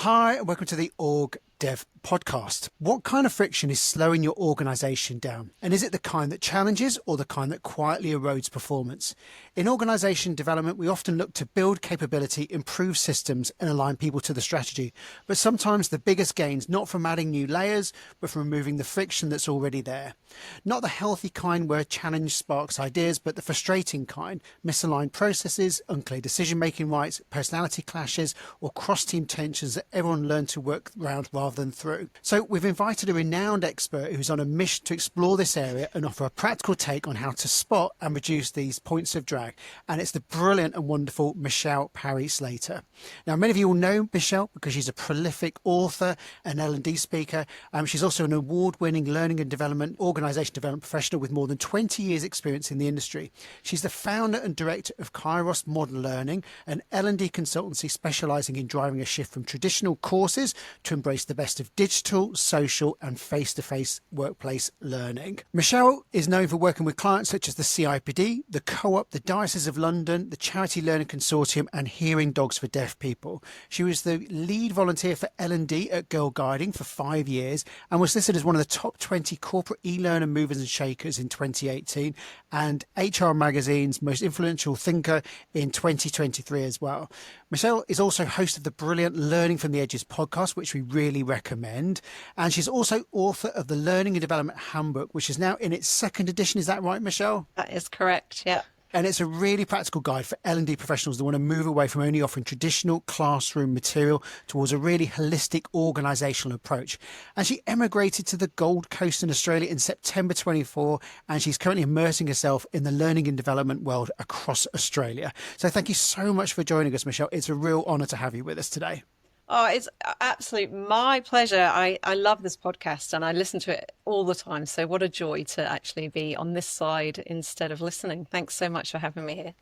Hi, and welcome to the OrgDev podcast. What kind of friction is slowing your organization down? And is it the kind that challenges or the kind that quietly erodes performance? In organization development, we often look to build capability, improve systems, and align people to the strategy. But sometimes the biggest gains, not from adding new layers, but from removing the friction that's already there. Not the healthy kind where challenge sparks ideas, but the frustrating kind, misaligned processes, unclear decision-making rights, personality clashes, or cross-team tensions that everyone learned to work around rather than through. So we've invited a renowned expert who's on a mission to explore this area and offer a practical take on how to spot and reduce these points of drag. And it's the brilliant and wonderful Michelle Parry-Slater. Now, many of you will know Michelle because she's a prolific author and L&D speaker. She's also an award-winning learning and development, organization development professional with more than 20 years experience in the industry. She's the founder and director of Kairos Modern Learning, an L&D consultancy specializing in driving a shift from traditional courses to embrace the best of digital, social, and face-to-face workplace learning. Michelle is known for working with clients such as the CIPD, the Co-op, the Diocese of London, the Charity Learning Consortium, and Hearing Dogs for Deaf People. She was the lead volunteer for L&D at Girl Guiding for 5 years and was listed as one of the top 20 corporate e-learner movers and shakers in 2018 and HR Magazine's most influential thinker in 2023 as well. Michelle is also host of the brilliant Learning from the Edges podcast, which we really recommend. And she's also author of the Learning and Development Handbook, which is now in its second edition. Is that right, Michelle? That is correct, yeah. And it's a really practical guide for L&D professionals that want to move away from only offering traditional classroom material towards a really holistic organisational approach. And she emigrated to the Gold Coast in Australia in September 24, and she's currently immersing herself in the learning and development world across Australia. So thank you so much for joining us, Michelle. It's a real honour to have you with us today. Oh, it's absolutely my pleasure. I love this podcast and I listen to it all the time. So what a joy to actually be on this side instead of listening. Thanks so much for having me here.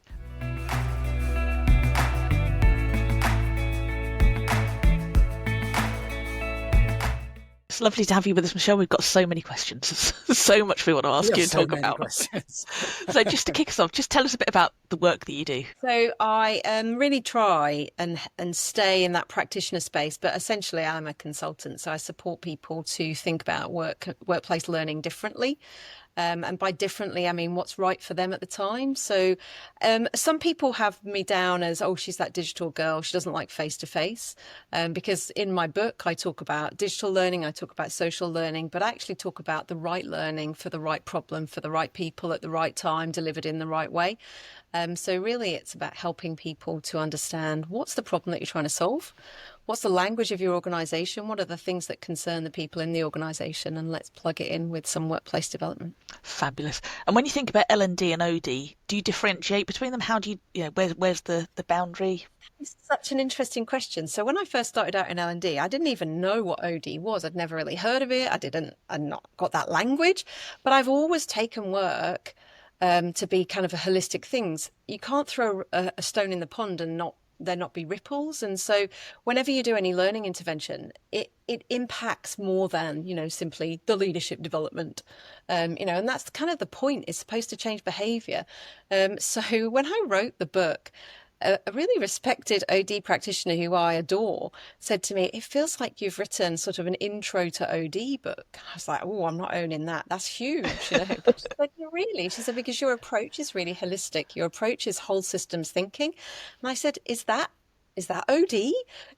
It's lovely to have you with us, Michelle. We've got so many questions, so much we want to ask you and talk about. So just to kick us off, just tell us a bit about the work that you do. So I really try and stay in that practitioner space, but essentially I'm a consultant. So I support people to think about workplace learning differently. And by differently, I mean what's right for them at the time. So some people have me down as, oh, she's that digital girl. She doesn't like face-to-face. Because in my book, I talk about digital learning. I talk about social learning, but I actually talk about the right learning for the right problem, for the right people at the right time, delivered in the right way. So really, it's about helping people to understand what's the problem that you're trying to solve. What's the language of your organisation? What are the things that concern the people in the organisation? And let's plug it in with some workplace development. Fabulous. And when you think about L&D and OD, do you differentiate between them? How do you where's the boundary? It's such an interesting question. So when I first started out in L&D, I didn't even know what OD was. I'd never really heard of it. I'd not got that language. But I've always taken work to be kind of a holistic things. You can't throw a stone in the pond and there not be ripples. And so whenever you do any learning intervention, it impacts more than, simply the leadership development, and that's kind of the point. It's supposed to change behavior. So when I wrote the book, a really respected OD practitioner who I adore said to me, it feels like you've written sort of an intro to OD book. I was like, oh, I'm not owning that. That's huge. But she said, really? She said, because your approach is really holistic. Your approach is whole systems thinking. And I said, is that OD?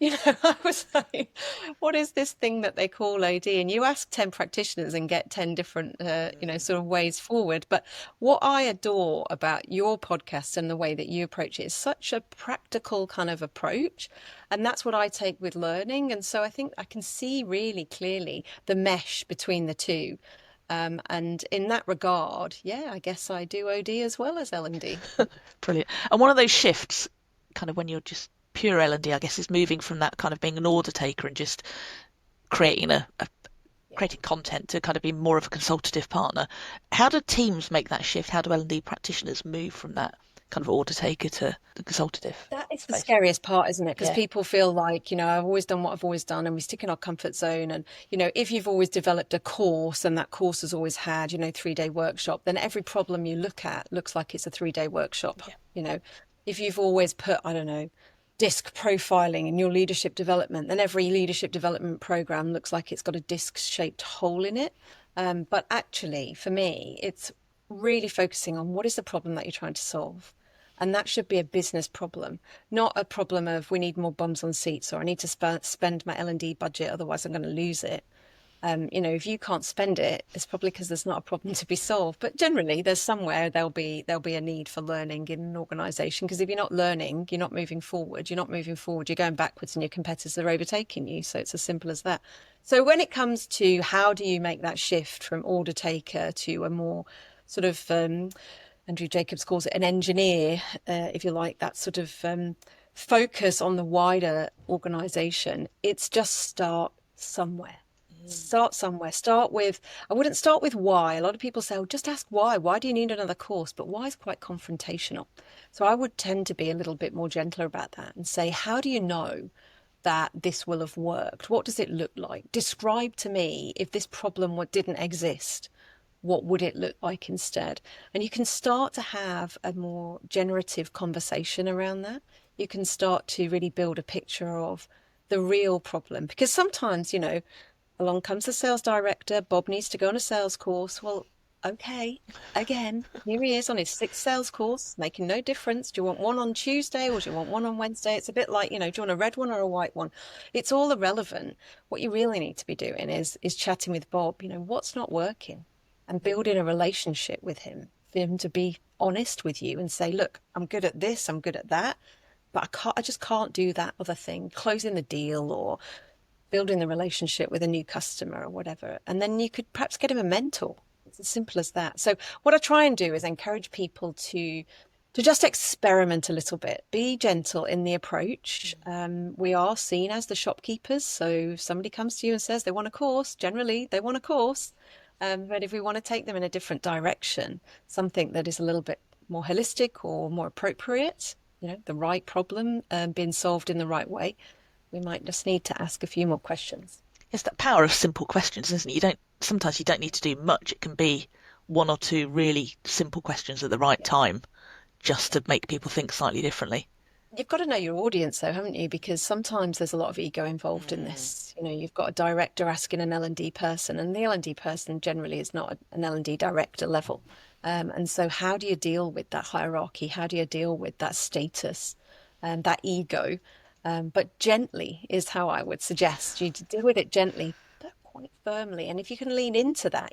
I was like, what is this thing that they call OD? And you ask 10 practitioners and get 10 different, sort of ways forward. But what I adore about your podcast and the way that you approach it is such a practical kind of approach. And that's what I take with learning. And so I think I can see really clearly the mesh between the two. And in that regard, I guess I do OD as well as L&D. Brilliant. And one of those shifts, kind of when you're just pure L&D, I guess, is moving from that kind of being an order taker and just creating creating content to kind of be more of a consultative partner. How do teams make that shift? How do L&D practitioners move from that kind of order taker to the consultative? That is the scariest part, isn't it? Because people feel like, I've always done what I've always done, and we stick in our comfort zone. And, if you've always developed a course and that course has always had, 3-day workshop, then every problem you look at looks like it's a 3-day workshop. If you've always put, disc profiling in your leadership development, then every leadership development program looks like it's got a disc-shaped hole in it. But actually, for me, it's really focusing on what is the problem that you're trying to solve. And that should be a business problem, not a problem of we need more bums on seats, or I need to spend my L&D budget, otherwise I'm going to lose it. If you can't spend it, it's probably because there's not a problem to be solved. But generally, there's somewhere there'll be a need for learning in an organisation. Because if you're not learning, you're not moving forward. You're not moving forward. You're going backwards, and your competitors are overtaking you. So it's as simple as that. So when it comes to how do you make that shift from order taker to a more sort of Andrew Jacobs calls it an engineer, if you like, that sort of focus on the wider organisation, it's just start somewhere. Start somewhere. I wouldn't start with why. A lot of people say, oh, just ask why. Why do you need another course? But why is quite confrontational. So I would tend to be a little bit more gentler about that and say, how do you know that this will have worked? What does it look like? Describe to me, if this problem didn't exist, what would it look like instead? And you can start to have a more generative conversation around that. You can start to really build a picture of the real problem. Because sometimes, along comes the sales director. Bob needs to go on a sales course. Well, okay, again, here he is on his 6th sales course, making no difference. Do you want one on Tuesday or do you want one on Wednesday? It's a bit like, do you want a red one or a white one? It's all irrelevant. What you really need to be doing is chatting with Bob, what's not working, and building a relationship with him, for him to be honest with you and say, look, I'm good at this, I'm good at that, but I just can't do that other thing, closing the deal or building the relationship with a new customer or whatever. And then you could perhaps get him a mentor. It's as simple as that. So what I try and do is encourage people to just experiment a little bit, be gentle in the approach. We are seen as the shopkeepers. So if somebody comes to you and says they want a course, generally they want a course. But if we want to take them in a different direction, something that is a little bit more holistic or more appropriate, the right problem being solved in the right way, we might just need to ask a few more questions. It's that power of simple questions, isn't it? Sometimes you don't need to do much. It can be one or two really simple questions at the right time, just to make people think slightly differently. You've got to know your audience, though, haven't you? Because sometimes there's a lot of ego involved in this. You've got a director asking an L&D person, and the L&D person generally is not an L&D director level. And so how do you deal with that hierarchy? How do you deal with that status and that ego? But gently is how I would suggest you to deal with it gently, but quite firmly. And if you can lean into that,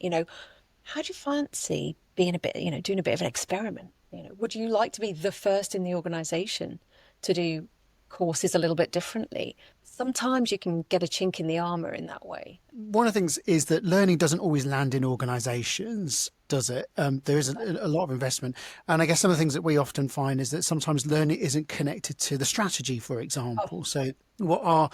how do you fancy being doing a bit of an experiment? Would you like to be the first in the organization to do courses a little bit differently? Sometimes you can get a chink in the armor in that way. One of the things is that learning doesn't always land in organizations, does it? There is a lot of investment. And I guess some of the things that we often find is that sometimes learning isn't connected to the strategy, for example. So what are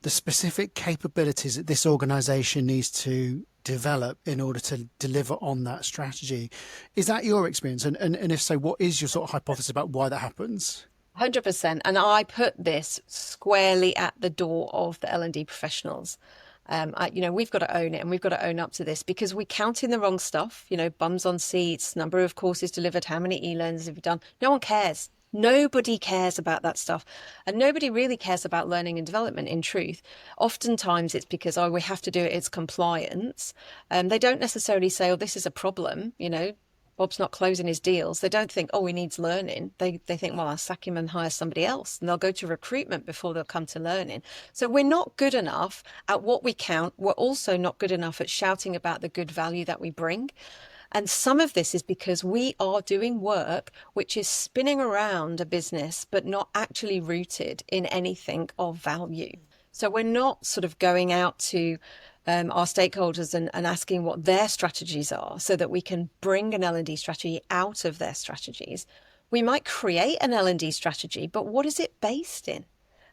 the specific capabilities that this organization needs to develop in order to deliver on that strategy? Is that your experience? And if so, what is your sort of hypothesis about why that happens? 100%. And I put this squarely at the door of the L&D professionals. We've got to own it, and we've got to own up to this, because we count in the wrong stuff, bums on seats, number of courses delivered, how many e-learns have you done? No one cares. Nobody cares about that stuff. And nobody really cares about learning and development, in truth. Oftentimes it's because, we have to do it, it's compliance. They don't necessarily say, this is a problem, Bob's not closing his deals. They don't think, he needs learning. They think, I'll sack him and hire somebody else. And they'll go to recruitment before they'll come to learning. So we're not good enough at what we count. We're also not good enough at shouting about the good value that we bring. And some of this is because we are doing work which is spinning around a business, but not actually rooted in anything of value. So we're not sort of going out to our stakeholders and asking what their strategies are so that we can bring an L&D strategy out of their strategies. We might create an L&D strategy, but what is it based in?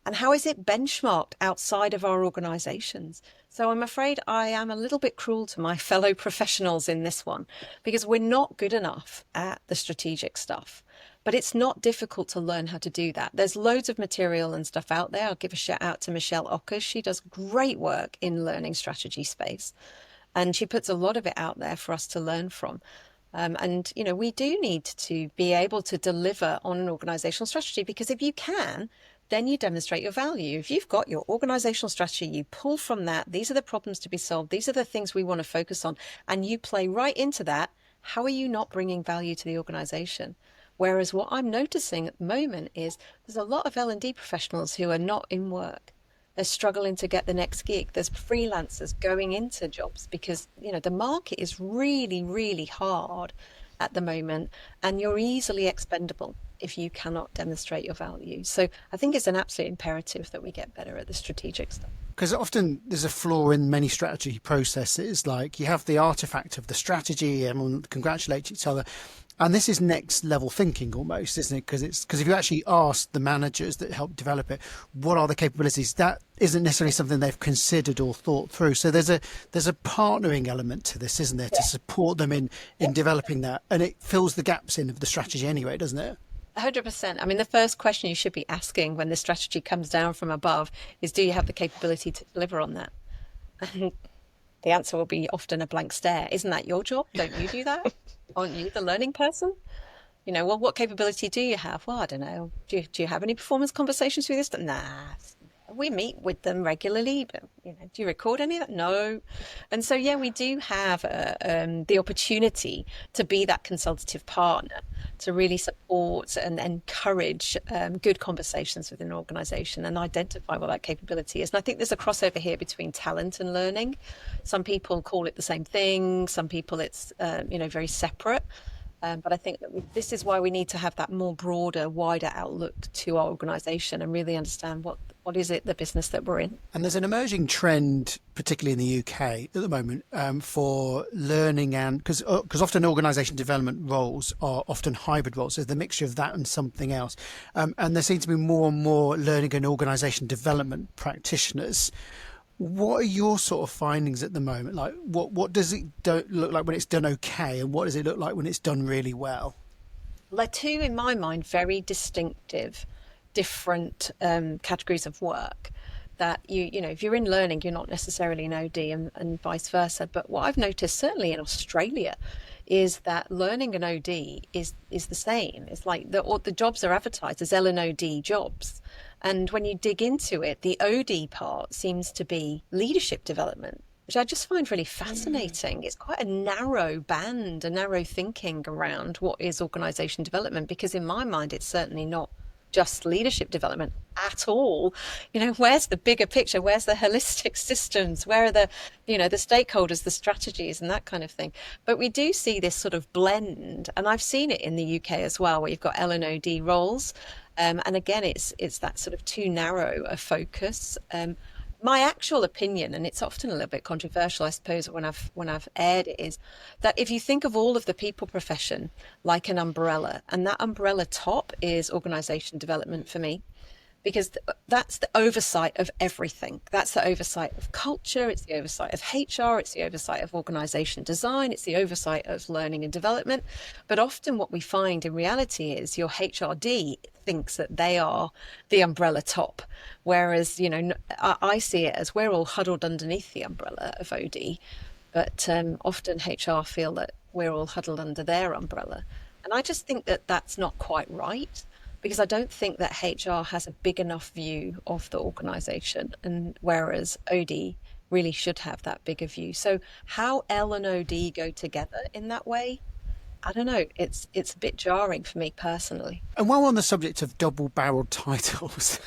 And how is it benchmarked outside of our organizations? So I'm afraid I am a little bit cruel to my fellow professionals in this one, because we're not good enough at the strategic stuff. But it's not difficult to learn how to do that. There's loads of material and stuff out there. I'll give a shout out to Michelle Parry-Slater. She does great work in learning strategy space, and she puts a lot of it out there for us to learn from. We do need to be able to deliver on an organizational strategy, because if you can, then you demonstrate your value. If you've got your organizational strategy, you pull from that, these are the problems to be solved, these are the things we want to focus on, and you play right into that, how are you not bringing value to the organization? Whereas what I'm noticing at the moment is there's a lot of L&D professionals who are not in work. They're struggling to get the next gig. There's freelancers going into jobs because, the market is really, really hard at the moment, and you're easily expendable if you cannot demonstrate your value. So I think it's an absolute imperative that we get better at the strategic stuff. Because often there's a flaw in many strategy processes. Like you have the artifact of the strategy, everyone congratulates each other. And this is next level thinking almost, isn't it? Because if you actually ask the managers that help develop it, what are the capabilities? That isn't necessarily something they've considered or thought through. So there's a partnering element to this, isn't there, to support them in developing that. And it fills the gaps in of the strategy anyway, doesn't it? 100%. I mean, the first question you should be asking when the strategy comes down from above is, do you have the capability to deliver on that? And the answer will be often a blank stare. Isn't that your job? Don't you do that? Aren't you the learning person? Well, what capability do you have? Well, I don't know. Do you have any performance conversations with this? Nah, we meet with them regularly, but do you record any of that? No. And so, we do have the opportunity to be that consultative partner to really support and encourage good conversations within an organisation and identify what that capability is. And I think there's a crossover here between talent and learning. Some people call it the same thing. Some people it's very separate. But I think that this is why we need to have that more broader, wider outlook to our organisation and really understand what is it, the business that we're in. And there's an emerging trend, particularly in the UK at the moment, for learning and because often organisation development roles are often hybrid roles. There's the mixture of that and something else. And there seem to be more and more learning and organisation development practitioners. What are your sort of findings at the moment? Like, what does it look like when it's done okay, and what does it look like when it's done really well? They're two, in my mind, very distinctive, different categories of work. That if you're in learning, you're not necessarily an OD, and vice versa. But what I've noticed, certainly in Australia, is that learning and OD is the same. It's like the jobs are advertised as L and OD jobs. And when you dig into it, the OD part seems to be leadership development, which I just find really fascinating. It's quite a narrow band, a narrow thinking around what is organisation development, because in my mind, it's certainly not just leadership development at all. Where's the bigger picture? Where's the holistic systems? Where are the stakeholders, the strategies and that kind of thing? But we do see this sort of blend, and I've seen it in the UK as well, where you've got L and OD roles. And again, it's that sort of too narrow a focus. My actual opinion, and it's often a little bit controversial, I suppose, when I've aired it, is that if you think of all of the people profession like an umbrella, and that umbrella top is organisation development for me, because that's the oversight of everything. That's the oversight of culture, it's the oversight of HR, it's the oversight of organisation design, it's the oversight of learning and development. But often what we find in reality is your HRD thinks that they are the umbrella top, whereas I see it as we're all huddled underneath the umbrella of OD, but often HR feel that we're all huddled under their umbrella. And I just think that that's not quite right, because I don't think that HR has a big enough view of the organisation, and whereas OD really should have that bigger view. So how L and OD go together in that way, I don't know. It's a bit jarring for me personally. And while we're on the subject of double-barreled titles,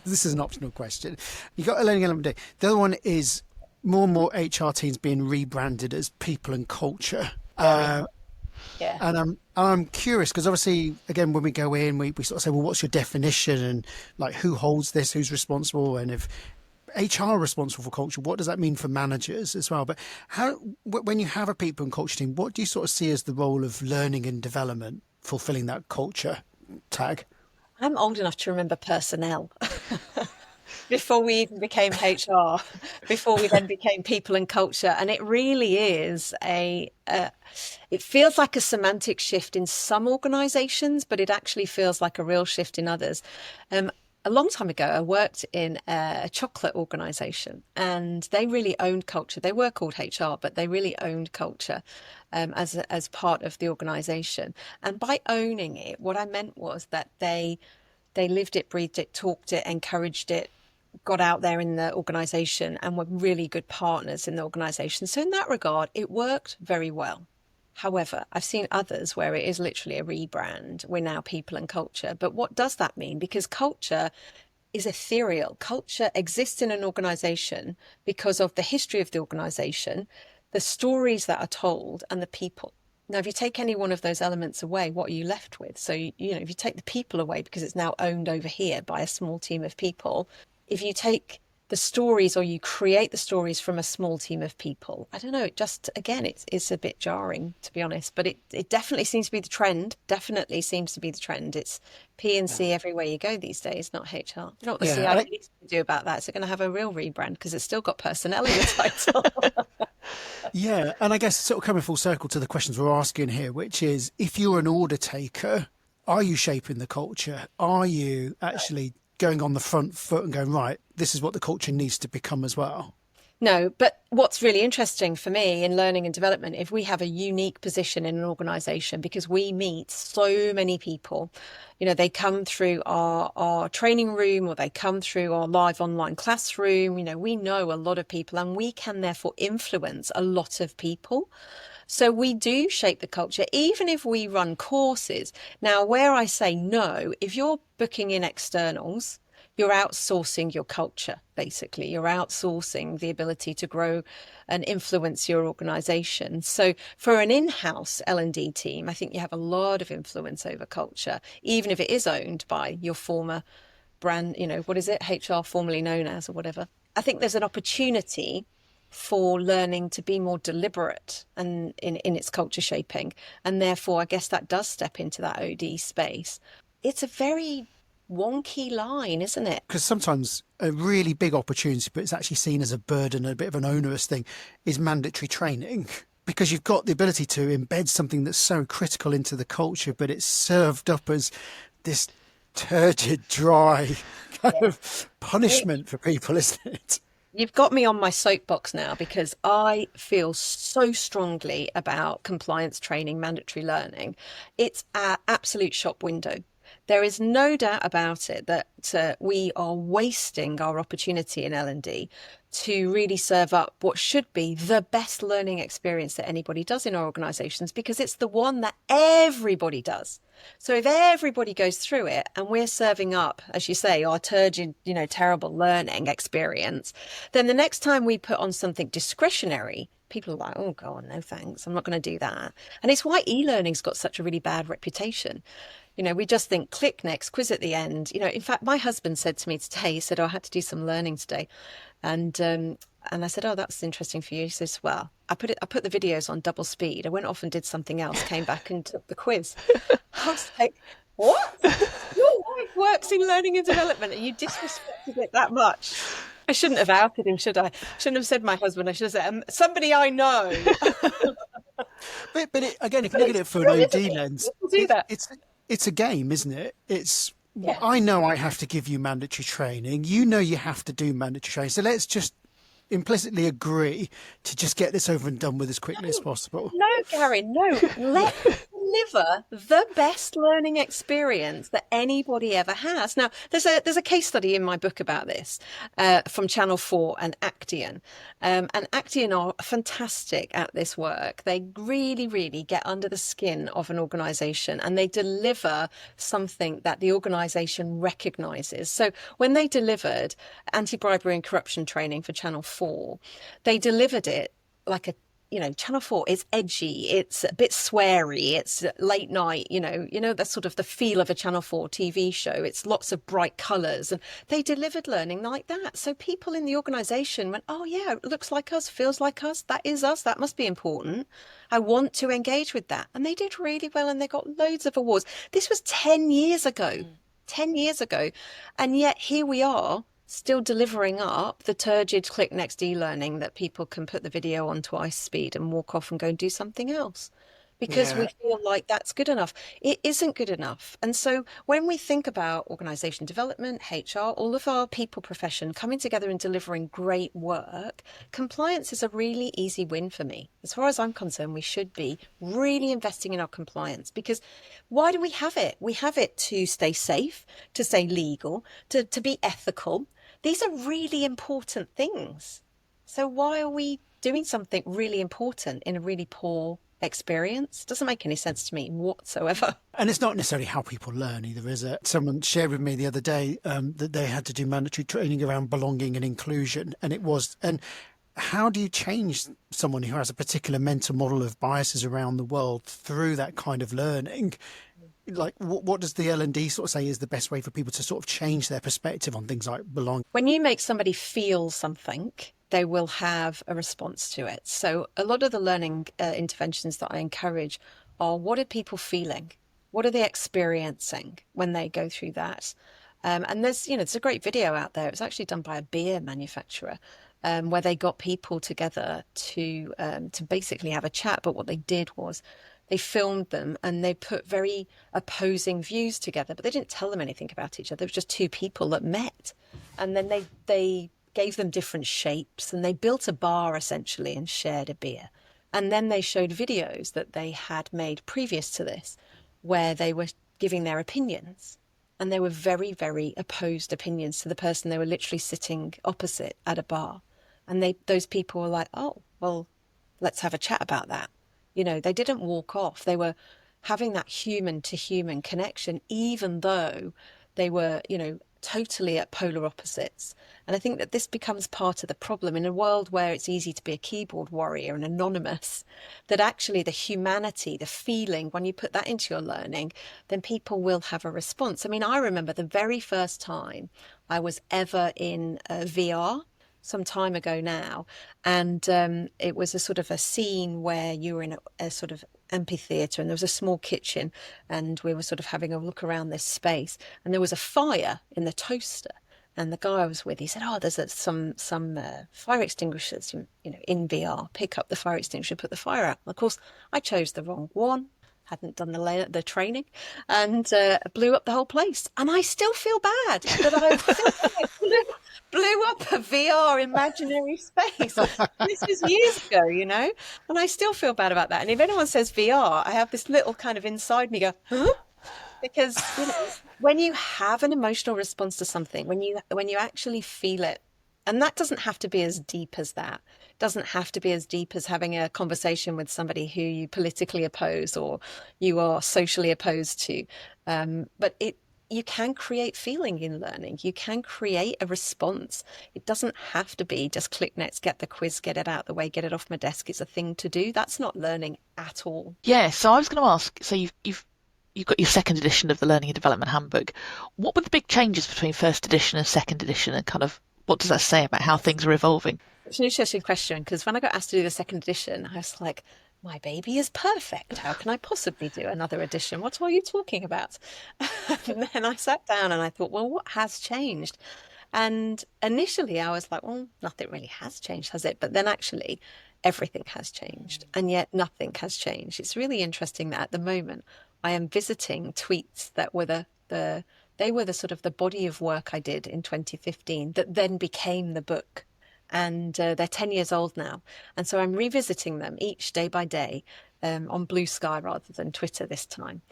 this is an optional question. You've got a learning element. The other one is more and more HR teams being rebranded as people and culture. Yeah. And I'm curious because obviously, again, when we go in, we sort of say, well, what's your definition, and like who holds this, who's responsible, and if HR are responsible for culture, what does that mean for managers as well? But when you have a people and culture team, what do you sort of see as the role of learning and development fulfilling that culture tag? I'm old enough to remember personnel. Before we even became HR, before we then became people and culture. And it really is it feels like a semantic shift in some organisations, but it actually feels like a real shift in others. A long time ago, I worked in a chocolate organisation, and they really owned culture. They were called HR, but they really owned culture as part of the organisation. And by owning it, what I meant was that they They lived it, breathed it, talked it, encouraged it, got out there in the organization, and were really good partners in the organization. So in that regard, it worked very well. However, I've seen others where it is literally a rebrand. We're now people and culture. But what does that mean? Because culture is ethereal. Culture exists in an organization because of the history of the organization, the stories that are told, and the people. Now, if you take any one of those elements away, what are you left with? So, you know, if you take the people away because it's now owned over here by a small team of people, if you take the stories or you create the stories from a small team of people, I don't know, it just, again, it's a bit jarring, to be honest, but it definitely seems to be the trend, It's P&C everywhere you go these days, not HR. You know what the CIO needs to do about that? Is it going to have a real rebrand because it's still got personnel in the title? Yeah, and I guess sort of coming full circle to the questions we're asking here, which is, if you're an order taker, are you shaping the culture? Are you actually going on the front foot and going, right, this is what the culture needs to become as well? No, but what's really interesting for me in learning and development, if we have a unique position in an organization, because we meet so many people, you know, they come through our training room or they come through our live online classroom, you know, we know a lot of people and we can therefore influence a lot of people. So we do shape the culture, even if we run courses. Now, where I say no, if you're booking in externals, you're outsourcing your culture, basically. You're outsourcing the ability to grow and influence your organization. So for an in-house L&D team, I think you have a lot of influence over culture, even if it is owned by your former brand, you know, what is it? HR formerly known as or whatever. I think there's an opportunity for learning to be more deliberate and in its culture shaping. And therefore, I guess that does step into that OD space. It's a very wonky line, isn't it? Because sometimes a really big opportunity, but it's actually seen as a burden, a bit of an onerous thing, is mandatory training. Because you've got the ability to embed something that's so critical into the culture, but it's served up as this turgid, dry kind of punishment for people, isn't it? You've got me on my soapbox now because I feel so strongly about compliance training, mandatory learning. It's our absolute shop window. There is no doubt about it that we are wasting our opportunity in L&D to really serve up what should be the best learning experience that anybody does in our organizations, because it's the one that everybody does. So if everybody goes through it and we're serving up, as you say, our turgid, you know, terrible learning experience, then the next time we put on something discretionary, people are like, oh, God, no thanks. I'm not going to do that. And it's why e-learning's got such a really bad reputation. You know, we just think click next, quiz at the end. You know, in fact, my husband said to me today, he said, oh, I had to do some learning today. And I said, oh, that's interesting for you. He says, well, I put the videos on double speed. I went off and did something else, came back and took the quiz. I was like, what? Your wife works in learning and development and you disrespected it that much? I shouldn't have outed him, should I? Shouldn't have said my husband. I should have said, somebody I know. But again, if you look at it through an OD lens, it's a game, isn't it? It's, yeah. I know I have to give you mandatory training. You know you have to do mandatory training. So let's just implicitly agree to just get this over and done with as quickly as possible. No, Gary, no. Let's deliver the best learning experience that anybody ever has. Now, there's a case study in my book about this from Channel 4 and Actian. And Actian are fantastic at this work. They really, really get under the skin of an organisation and they deliver something that the organisation recognises. So when they delivered anti-bribery and corruption training for Channel 4, they delivered it like a, you know, Channel 4 is edgy, it's a bit sweary, it's late night, you know, that's sort of the feel of a Channel 4 TV show. It's lots of bright colours and they delivered learning like that. So people in the organisation went, oh yeah, it looks like us, feels like us, that is us, that must be important. I want to engage with that. And they did really well and they got loads of awards. This was 10 years ago, 10 years ago. And yet here we are, still delivering up the turgid click next e-learning that people can put the video on twice speed and walk off and go and do something else because we Yeah. feel like that's good enough. It isn't good enough. And so when we think about organization development, HR, all of our people profession coming together and delivering great work, compliance is a really easy win for me. As far as I'm concerned, we should be really investing in our compliance, because why do we have it? We have it to stay safe, to stay legal, to be ethical. These are really important things. So why are we doing something really important in a really poor experience? Doesn't make any sense to me whatsoever. And it's not necessarily how people learn either, is it? Someone shared with me the other day that they had to do mandatory training around belonging and inclusion. And how do you change someone who has a particular mental model of biases around the world through that kind of learning? Like, what does the L&D sort of say is the best way for people to sort of change their perspective on things like belonging? When you make somebody feel something, they will have a response to it. So a lot of the learning interventions that I encourage are, what are people feeling? What are they experiencing when they go through that? And there's a great video out there. It was actually done by a beer manufacturer, where they got people together to basically have a chat. But what they did was they filmed them and they put very opposing views together, but they didn't tell them anything about each other. It was just two people that met. And then they gave them different shapes, and they built a bar essentially and shared a beer. And then they showed videos that they had made previous to this, where they were giving their opinions. And they were very, very opposed opinions to the person they were literally sitting opposite at a bar. And those people were like, oh, well, let's have a chat about that. They didn't walk off. They were having that human to human connection, even though they were, totally at polar opposites. And I think that this becomes part of the problem in a world where it's easy to be a keyboard warrior and anonymous, that actually the humanity, the feeling, when you put that into your learning, then people will have a response. I mean, I remember the very first time I was ever in VR, some time ago now, and it was a sort of a scene where you were in a sort of amphitheatre, and there was a small kitchen, and we were sort of having a look around this space, and there was a fire in the toaster. And the guy I was with, he said, "Oh, there's some fire extinguishers, in VR. Pick up the fire extinguisher, put the fire out." And of course, I chose the wrong one. Hadn't done the training, and blew up the whole place. And I still feel bad that I blew up a VR imaginary space. This is years ago, and I still feel bad about that. And if anyone says VR, I have this little kind of inside me go, huh? Because when you have an emotional response to something, when you actually feel it, and that doesn't have to be as deep as that. It doesn't have to be as deep as having a conversation with somebody who you politically oppose or you are socially opposed to. But you can create feeling in learning. You can create a response. It doesn't have to be just click next, get the quiz, get it out the way, get it off my desk. It's a thing to do. That's not learning at all. Yeah, so I was going to ask, so you've got your second edition of the Learning and Development Handbook. What were the big changes between first edition and second edition, and kind of what does that say about how things are evolving? It's an interesting question, because when I got asked to do the second edition, I was like, my baby is perfect. How can I possibly do another edition? What are you talking about? And then I sat down and I thought, well, what has changed? And initially I was like, well, nothing really has changed, has it? But then actually everything has changed, and yet nothing has changed. It's really interesting that at the moment I am visiting tweets that were they were the sort of the body of work I did in 2015 that then became the book. And they're 10 years old now. And so I'm revisiting them each day by day on Blue Sky rather than Twitter this time,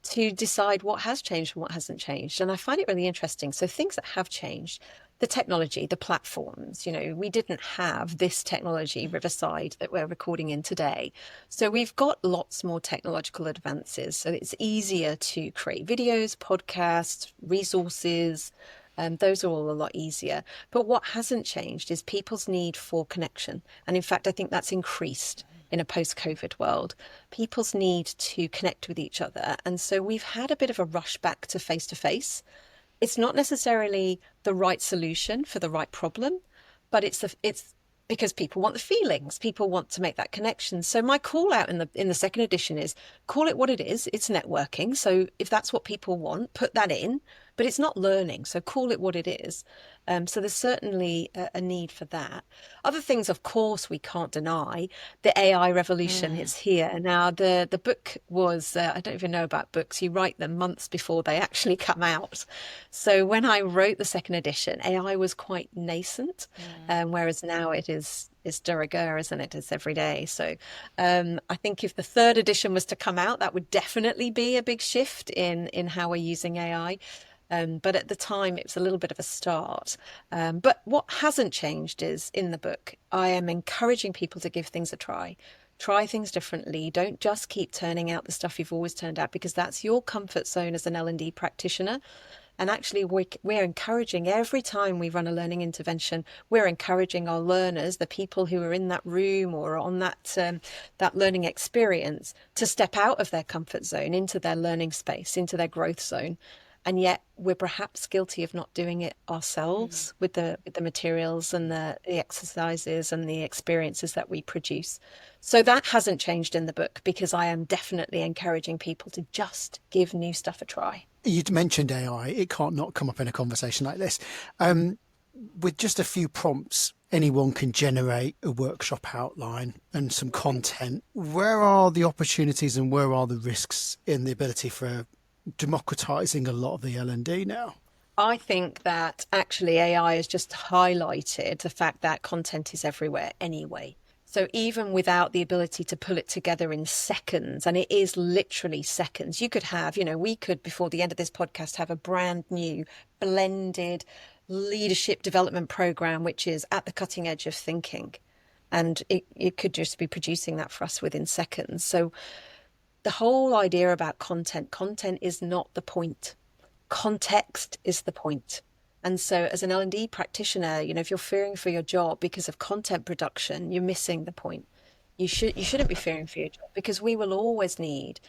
to decide what has changed and what hasn't changed. And I find it really interesting. So things that have changed, the technology, the platforms, we didn't have this technology, Riverside, that we're recording in today. So we've got lots more technological advances. So it's easier to create videos, podcasts, resources. Those are all a lot easier. But what hasn't changed is people's need for connection. And in fact, I think that's increased in a post-COVID world, people's need to connect with each other. And so we've had a bit of a rush back to face-to-face. It's not necessarily the right solution for the right problem, but it's because people want the feelings, people want to make that connection. So my call out in the second edition is, call it what it is. It's networking. So if that's what people want, put that in. but it's not learning. So call it what it is. So there's certainly a need for that. Other things, of course, we can't deny. The AI revolution is here. Now, the book was, I don't even know about books. You write them months before they actually come out. So when I wrote the second edition, AI was quite nascent, whereas now it is de rigueur, isn't it? It's every day. So I think if the third edition was to come out, that would definitely be a big shift in how we're using AI. But at the time, it was a little bit of a start. But what hasn't changed is in the book, I am encouraging people to give things a try. Try things differently. Don't just keep turning out the stuff you've always turned out, because that's your comfort zone as an L&D practitioner. And actually, we're encouraging every time we run a learning intervention, we're encouraging our learners, the people who are in that room or on that learning experience, to step out of their comfort zone into their learning space, into their growth zone. And yet we're perhaps guilty of not doing it ourselves with the materials and the exercises and the experiences that we produce. So that hasn't changed in the book, because I am definitely encouraging people to just give new stuff a try. You mentioned AI. It can't not come up in a conversation like this. With just a few prompts, anyone can generate a workshop outline and some content. Where are the opportunities and where are the risks in the ability for democratizing a lot of the L&D now? I think that actually AI has just highlighted the fact that content is everywhere anyway. So even without the ability to pull it together in seconds, and it is literally seconds, you could have, we could, before the end of this podcast, have a brand new blended leadership development program, which is at the cutting edge of thinking. And it could just be producing that for us within seconds. So the whole idea about content is not the point. Context is the point. And so as an L&D practitioner, if you're fearing for your job because of content production, you're missing the point. You shouldn't be fearing for your job, because we will always need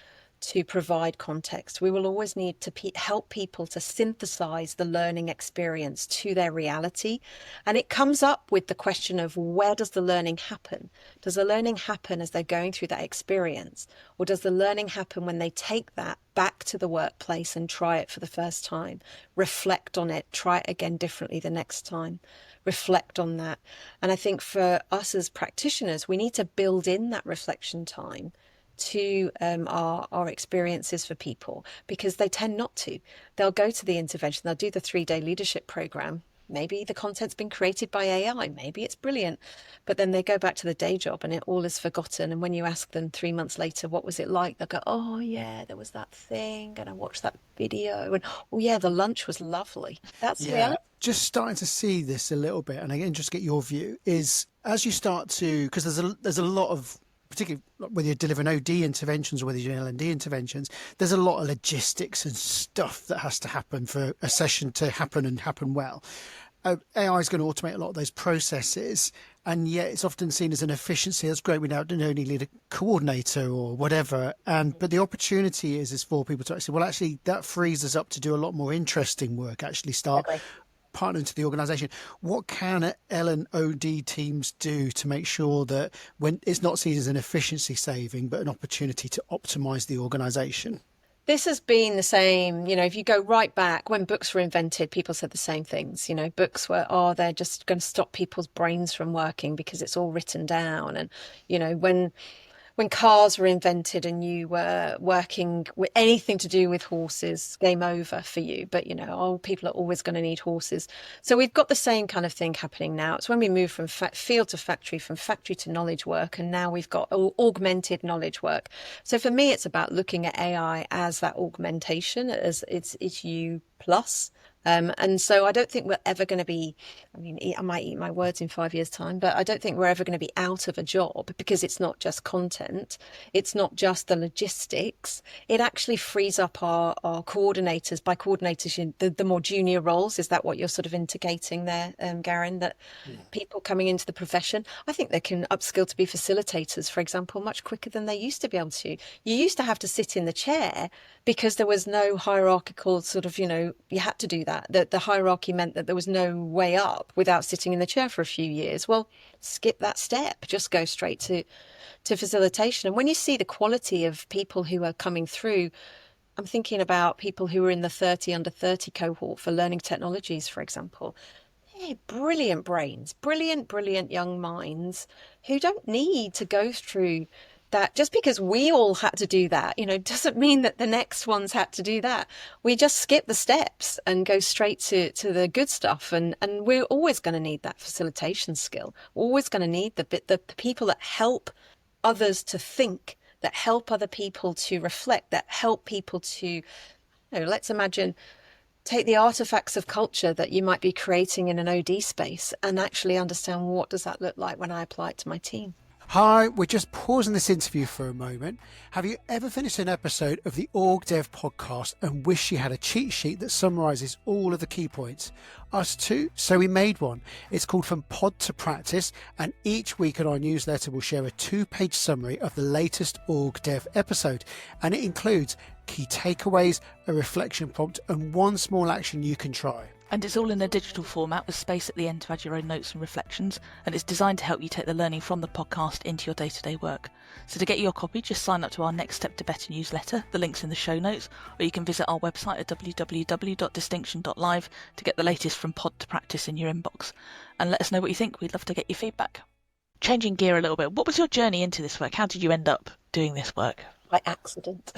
to provide context. We will always need to help people to synthesize the learning experience to their reality. And it comes up with the question of, where does the learning happen? Does the learning happen as they're going through that experience? Or does the learning happen when they take that back to the workplace and try it for the first time, reflect on it, try it again differently the next time, reflect on that? And I think for us as practitioners, we need to build in that reflection time to our experiences for people, because they tend not to. They'll go to the intervention, they'll do the 3-day leadership program. Maybe the content's been created by AI, maybe it's brilliant, but then they go back to the day job and it all is forgotten. And when you ask them 3 months later, what was it like? They'll go, oh yeah, there was that thing and I watched that video, and oh yeah, the lunch was lovely. That's reality. Just starting to see this a little bit, and again, just get your view, is as you start to, because there's a lot of, particularly whether you're delivering OD interventions or whether you're doing L&D interventions, there's a lot of logistics and stuff that has to happen for a session to happen and happen well. AI is going to automate a lot of those processes, and yet it's often seen as an efficiency. That's great. We now don't only need a coordinator or whatever, but the opportunity is for people to actually, well, actually that frees us up to do a lot more interesting work. Actually, start partnering to the organisation. What can L and OD teams do to make sure that when it's not seen as an efficiency saving, but an opportunity to optimise the organisation? This has been the same, if you go right back when books were invented, people said the same things. Books were, they're just going to stop people's brains from working because it's all written down. And, when cars were invented and you were working with anything to do with horses, game over for you. But, people are always going to need horses. So we've got the same kind of thing happening now. It's when we move from field to factory, from factory to knowledge work, and now we've got augmented knowledge work. So for me, it's about looking at AI as that augmentation, as it's you plus. And so I don't think we're ever going to be, I might eat my words in 5 years' time, but I don't think we're ever going to be out of a job, because it's not just content. It's not just the logistics. It actually frees up our coordinators. By coordinators, the more junior roles. Is that what you're sort of indicating there, Garen, that people coming into the profession, I think they can upskill to be facilitators, for example, much quicker than they used to be able to. You used to have to sit in the chair because there was no hierarchical sort of, you had to do that. The hierarchy meant that there was no way up without sitting in the chair for a few years. Well, skip that step, just go straight to facilitation. And when you see the quality of people who are coming through, I'm thinking about people who are in the 30 under 30 cohort for learning technologies, for example. They're brilliant brains, brilliant young minds who don't need to go through that. Just because we all had to do that, doesn't mean that the next ones had to do that. We just skip the steps and go straight to the good stuff. And we're always going to need that facilitation skill. We're always going to need the people that help others to think, that help other people to reflect, that help people to, let's imagine, take the artifacts of culture that you might be creating in an OD space and actually understand, what does that look like when I apply it to my team? Hi, we're just pausing this interview for a moment. Have you ever finished an episode of the OrgDev podcast and wish you had a cheat sheet that summarises all of the key points? Us too, so we made one. It's called From Pod to Practice, and each week in our newsletter we'll share a 2-page summary of the latest OrgDev episode, and it includes key takeaways, a reflection prompt, and one small action you can try. And it's all in a digital format with space at the end to add your own notes and reflections, and it's designed to help you take the learning from the podcast into your day-to-day work. So to get your copy, just sign up to our Next Step to Better newsletter. The link's in the show notes, or you can visit our website at www.distinction.live to get the latest From Pod to Practice in your inbox. And let us know what you think. We'd love to get your feedback. Changing gear a little bit, what was your journey into this work? How did you end up doing this work? By accident.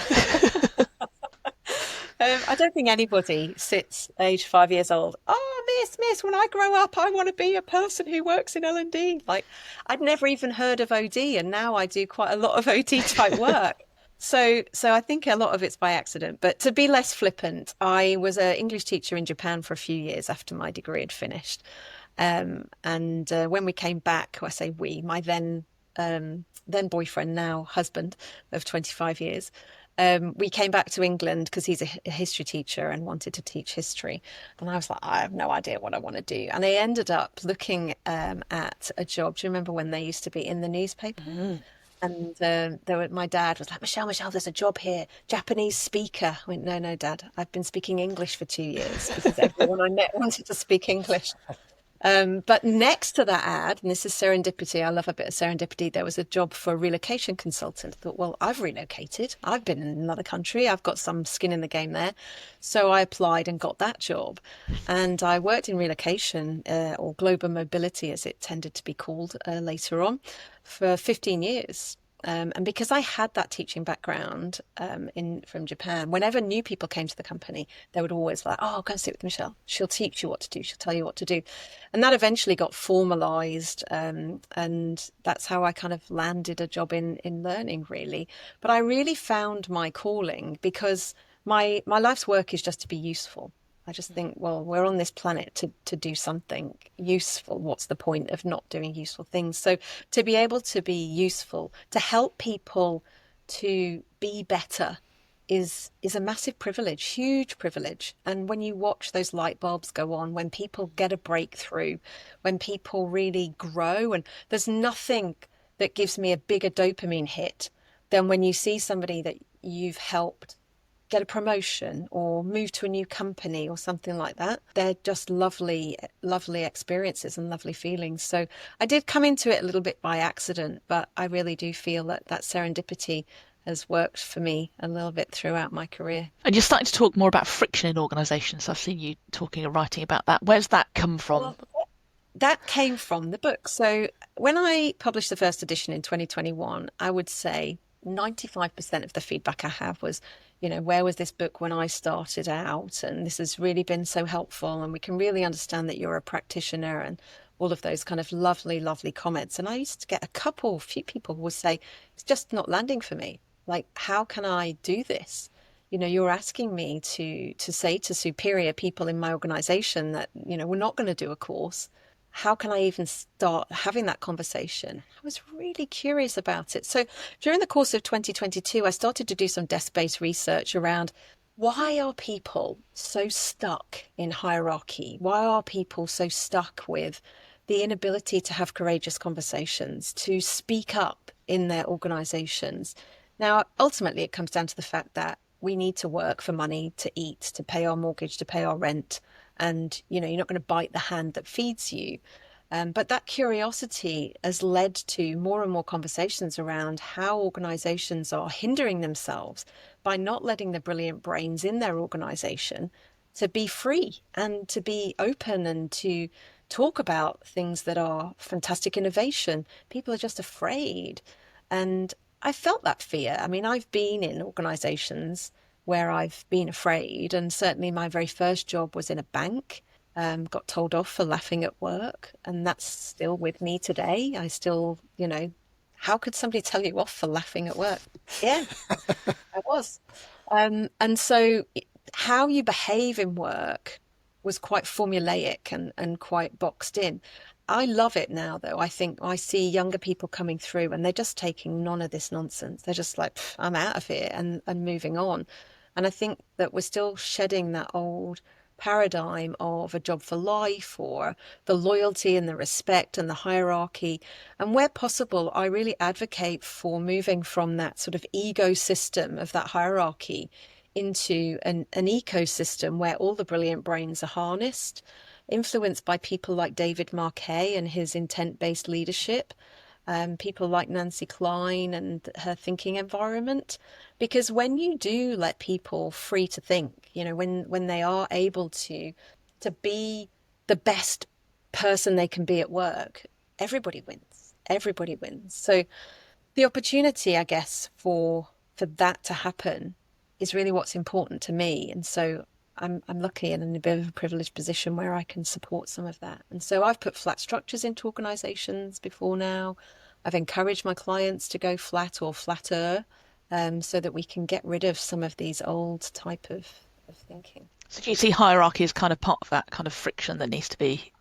I don't think anybody sits age 5 years old, oh, miss, when I grow up, I want to be a person who works in L&D. Like, I'd never even heard of OD, and now I do quite a lot of OD type work. So I think a lot of it's by accident. But to be less flippant, I was an English teacher in Japan for a few years after my degree had finished. And when we came back, I say we, my then boyfriend, now husband of 25 years, we came back to England because he's a history teacher and wanted to teach history. And I was like, I have no idea what I want to do. And I ended up looking at a job. Do you remember when they used to be in the newspaper? Mm. And my dad was like, Michelle, there's a job here, Japanese speaker. I went, no, Dad, I've been speaking English for 2 years because everyone I met wanted to speak English. But next to that ad, and this is serendipity, I love a bit of serendipity, there was a job for a relocation consultant. I thought, well, I've relocated. I've been in another country. I've got some skin in the game there. So I applied and got that job. And I worked in relocation, or global mobility, as it tended to be called later on, for 15 years. And because I had that teaching background from Japan, whenever new people came to the company, they would always like, oh, go and sit with Michelle. She'll teach you what to do. She'll tell you what to do. And that eventually got formalized. And that's how I kind of landed a job in learning, really. But I really found my calling because my life's work is just to be useful. I just think, well, we're on this planet to do something useful. What's the point of not doing useful things? So to be able to be useful, to help people to be better is a massive privilege, huge privilege. And when you watch those light bulbs go on, when people get a breakthrough, when people really grow, and there's nothing that gives me a bigger dopamine hit than when you see somebody that you've helped get a promotion or move to a new company or something like that. They're just lovely experiences and lovely feelings. So I did come into it a little bit by accident, but I really do feel that serendipity has worked for me a little bit throughout my career. And you're starting to talk more about friction in organisations. I've seen you talking and writing about that. Where's that come from? Well, that came from the book. So when I published the first edition in 2021, I would say 95% of the feedback I have was, where was this book when I started out? And this has really been so helpful. And we can really understand that you're a practitioner, and all of those kind of lovely, lovely comments. And I used to get a few people would say, it's just not landing for me. Like, how can I do this? You're asking me to say to superior people in my organization that, we're not going to do a course. How can I even start having that conversation? I was really curious about it. So during the course of 2022, I started to do some desk-based research around why are people so stuck in hierarchy? Why are people so stuck with the inability to have courageous conversations, to speak up in their organizations? Now, ultimately, it comes down to the fact that we need to work for money to eat, to pay our mortgage, to pay our rent. And, you're not going to bite the hand that feeds you. But that curiosity has led to more and more conversations around how organizations are hindering themselves by not letting the brilliant brains in their organization to be free and to be open and to talk about things that are fantastic innovation. People are just afraid. And I felt that fear. I mean, I've been in organizations where I've been afraid, and certainly my very first job was in a bank. Got told off for laughing at work, and that's still with me today. I still, how could somebody tell you off for laughing at work? Yeah, I was. And so how you behave in work was quite formulaic and quite boxed in. I love it now, though. I think I see younger people coming through and they're just taking none of this nonsense. They're just like, I'm out of here and moving on. And I think that we're still shedding that old paradigm of a job for life, or the loyalty and the respect and the hierarchy. And where possible, I really advocate for moving from that sort of ecosystem of that hierarchy into an ecosystem where all the brilliant brains are harnessed, influenced by people like David Marquet and his intent-based leadership, people like Nancy Klein and her thinking environment. Because when you do let people free to think, when they are able to be the best person they can be at work, everybody wins. Everybody wins. So the opportunity, I guess, for that to happen is really what's important to me. And so I'm lucky and in a bit of a privileged position where I can support some of that. And so I've put flat structures into organizations before now. I've encouraged my clients to go flat or flatter, so that we can get rid of some of these old type of thinking. So do you see hierarchy as kind of part of that kind of friction that needs to be?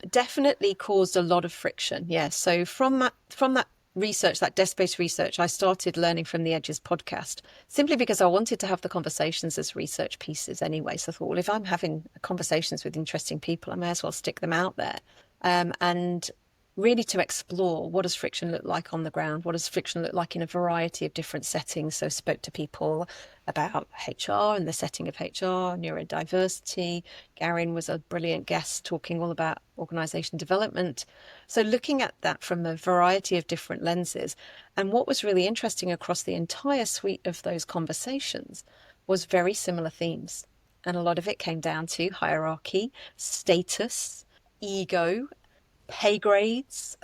Definitely caused a lot of friction. Yes. So from that research, that desk-based research, I started Learning from the Edges podcast simply because I wanted to have the conversations as research pieces anyway. So I thought, well, if I'm having conversations with interesting people, I may as well stick them out there. And really to explore, what does friction look like on the ground? What does friction look like in a variety of different settings? So spoke to people about HR and the setting of HR, neurodiversity. Garin was a brilliant guest talking all about organization development. So looking at that from a variety of different lenses. And what was really interesting across the entire suite of those conversations was very similar themes. And a lot of it came down to hierarchy, status, ego, pay grades,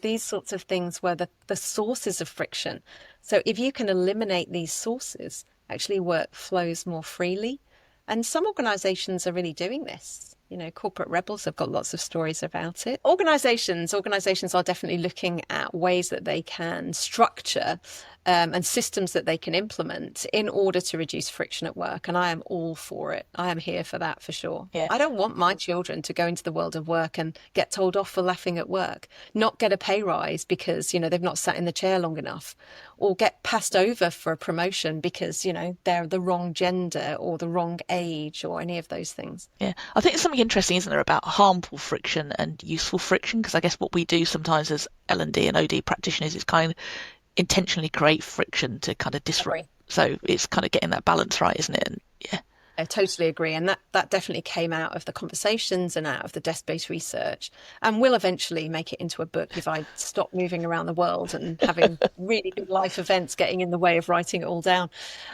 these sorts of things were the sources of friction. So if you can eliminate these sources, actually work flows more freely. And some organizations are really doing this. Corporate rebels have got lots of stories about it. Organizations are definitely looking at ways that they can structure and systems that they can implement in order to reduce friction at work. And I am all for it. I am here for that for sure. Yeah. I don't want my children to go into the world of work and get told off for laughing at work, not get a pay rise because, they've not sat in the chair long enough, or get passed over for a promotion because, they're the wrong gender or the wrong age or any of those things. Yeah, I think there's something interesting, isn't there, about harmful friction and useful friction? Because I guess what we do sometimes as L&D and OD practitioners is kind of intentionally create friction to kind of disrupt. So it's kind of getting that balance right, isn't it? And yeah. I totally agree. And that definitely came out of the conversations and out of the desk-based research, and will eventually make it into a book if I stop moving around the world and having really big life events getting in the way of writing it all down.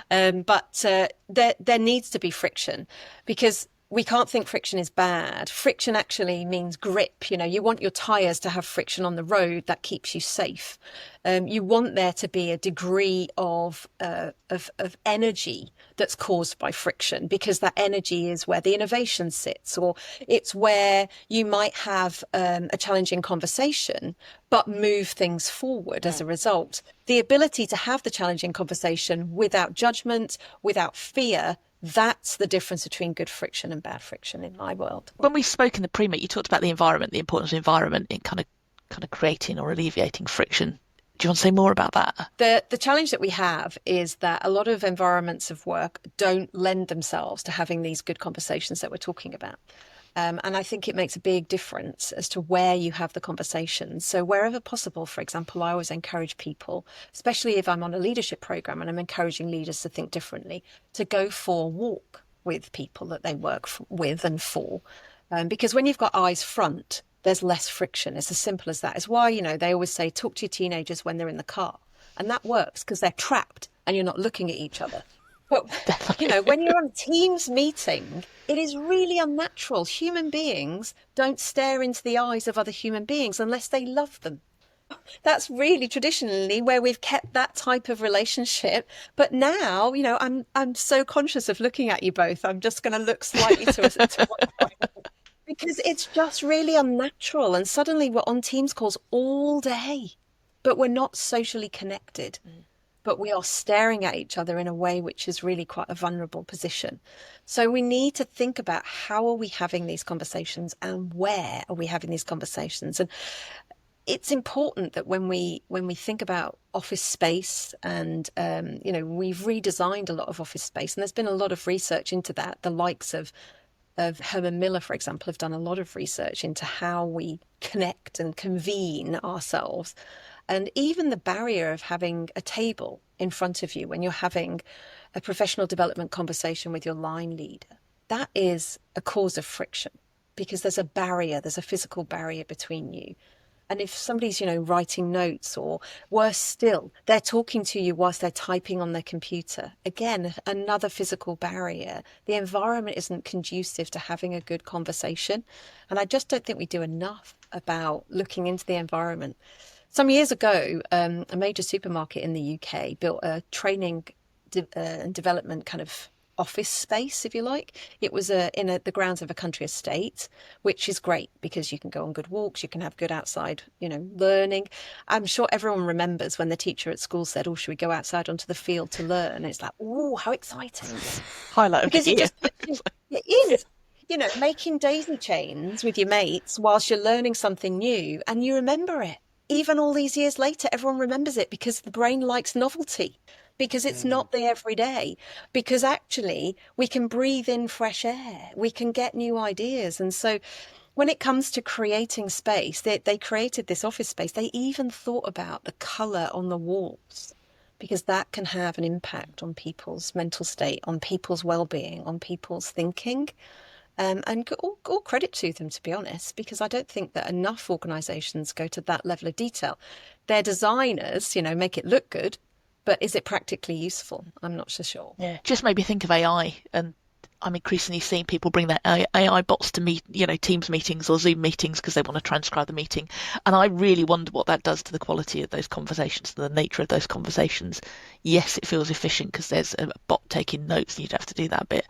But there needs to be friction, because we can't think friction is bad. Friction actually means grip. You want your tires to have friction on the road that keeps you safe. You want there to be a degree of energy that's caused by friction, because that energy is where the innovation sits, or it's where you might have a challenging conversation, but move things forward as a result. The ability to have the challenging conversation without judgment, without fear, that's the difference between good friction and bad friction in my world. When we spoke in the pre-meet, you talked about the environment, the importance of environment in kind of creating or alleviating friction. Do you want to say more about that? The challenge that we have is that a lot of environments of work don't lend themselves to having these good conversations that we're talking about. And I think it makes a big difference as to where you have the conversations. So wherever possible, for example, I always encourage people, especially if I'm on a leadership program and I'm encouraging leaders to think differently, to go for a walk with people that they work with and for. Because when you've got eyes front, there's less friction. It's as simple as that. It's why, they always say talk to your teenagers when they're in the car. And that works because they're trapped and you're not looking at each other. But, when you're on a Teams meeting, it is really unnatural. Human beings don't stare into the eyes of other human beings unless they love them. That's really traditionally where we've kept that type of relationship. But now, I'm so conscious of looking at you both. I'm just going to look slightly to one side because it's just really unnatural. And suddenly we're on Teams calls all day, but we're not socially connected. But we are staring at each other in a way which is really quite a vulnerable position. So we need to think about how are we having these conversations and where are we having these conversations? And it's important that when we think about office space and, we've redesigned a lot of office space, and there's been a lot of research into that. The likes of Herman Miller, for example, have done a lot of research into how we connect and convene ourselves. And even the barrier of having a table in front of you when you're having a professional development conversation with your line leader, that is a cause of friction because there's a barrier, there's a physical barrier between you. And if somebody's, writing notes, or worse still, they're talking to you whilst they're typing on their computer, again, another physical barrier. The environment isn't conducive to having a good conversation. And I just don't think we do enough about looking into the environment. Some years ago, a major supermarket in the UK built a training and development kind of office space, if you like. It was in the grounds of a country estate, which is great because you can go on good walks, you can have good outside, learning. I'm sure everyone remembers when the teacher at school said, "Oh, should we go outside onto the field to learn?" And it's like, "Oh, how exciting!" Highlight of the year. It is. Making daisy chains with your mates whilst you're learning something new, and you remember it. Even all these years later, everyone remembers it because the brain likes novelty, because it's not the everyday, because actually we can breathe in fresh air, we can get new ideas. And so when it comes to creating space, they created this office space. They even thought about the colour on the walls, because that can have an impact on people's mental state, on people's well-being, on people's thinking. And all credit to them, to be honest, because I don't think that enough organisations go to that level of detail. Their designers, make it look good, but is it practically useful? I'm not so sure. Yeah, just made me think of AI, and I'm increasingly seeing people bring their AI bots to meet, Teams meetings or Zoom meetings because they want to transcribe the meeting. And I really wonder what that does to the quality of those conversations, to the nature of those conversations. Yes, it feels efficient because there's a bot taking notes and you'd have to do that bit.